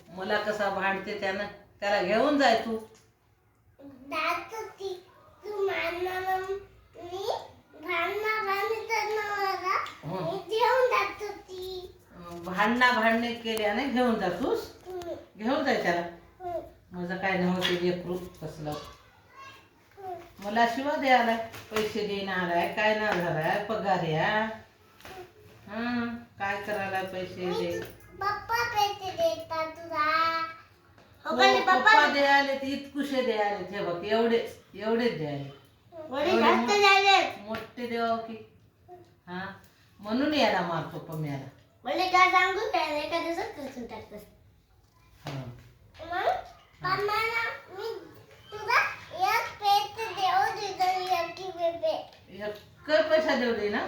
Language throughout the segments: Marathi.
मला कसा भांडते त्यानं. त्याला घेऊन जाय तू. भांडणे केल्याने घेऊन जातोस. घेऊन जाय त्याला. माझं काय नव्हतं लेकरू कसलं. मला शिवा द्यायलाय, पैसे देणं आलाय, काय ना झालाय पगार या. काय करायला पैसे दे. पप्पा पैसे देतात तुला. पप्पा द्यायला ते इतकुशे द्यायला. हे बघ एवढेच द्यायला. मोठे देवा की. हा म्हणून याला मारतो पम्याला. मला काय सांगू काय एका दिवसात करून टाकतस. मी तुला एक पैसे देऊ एक पैसा देऊ दे ना.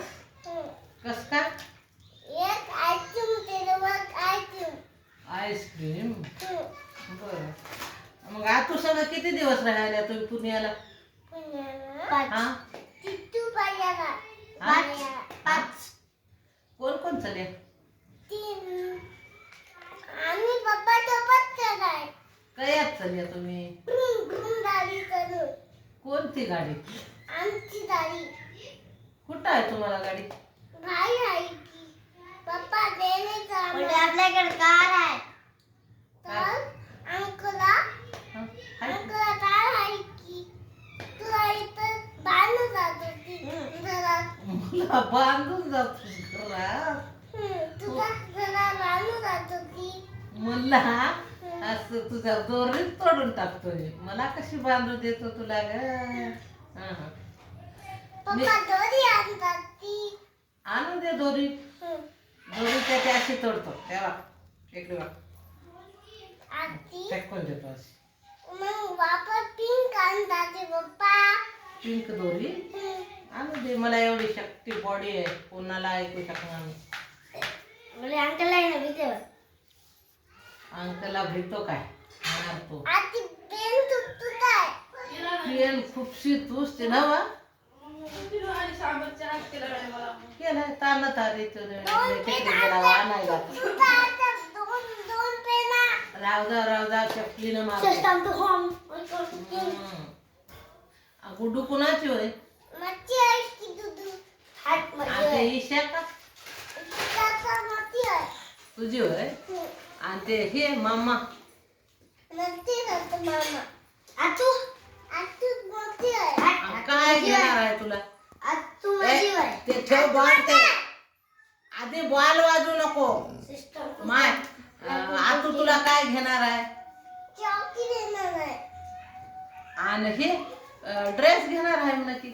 कस का. एक आईस्क्रीम. बरं मग आतू सगळं किती दिवस राहायला तुम्ही पुण्याला. कोण चालले. आम्ही पप्पा सोबत चाललाय. कयात चालल्या तुम्ही. कोणती गाडी. आमची गाडी. कुठं आहे तुम्हाला गाडी. भाई आहे की. पप्पा देणे का. आपल्याकडे कार आहे. तर अंकला कार आहे की. तुला इथं बांधून जातो ती घरात. मला बांधून जातो घरात. तुला घरात बांधून जातो ती. मला असं तुझा दोरीच तोडून टाकतोय. मला कशी बांधू देतो तुला ग. पप्पा दोरी आणतात ती. आणू दे दोरी. दोरी त्याची अशी तोडतो तेव्हा इकडे बघ. फेकून देतो अशी. मग वापस पिंक आणतात ते पप्पा. पिंक दोरी आणू दे. मला एवढी शक्ती बॉडी आहे कोणाला ऐकू शकणार नाही. अंकल आहे ना भीतीवर. अंकलला भेटतो काय मारतो. आधी पेन तुटतो काय. पेन खुपशी तूच ते नवा केलाय ताना तारी रावदा शक्तीनं मारतो. गुड्डू कुणाची होय. ईशा का तुझी होय. आणि ते हे मामा काय घेणार आहे तुला. ते ठेव बॉल. ते आधी बॉल वाजू नको माय. आतू तुला काय घेणार आहे. आणि हे ड्रेस घेणार आहे नक्की.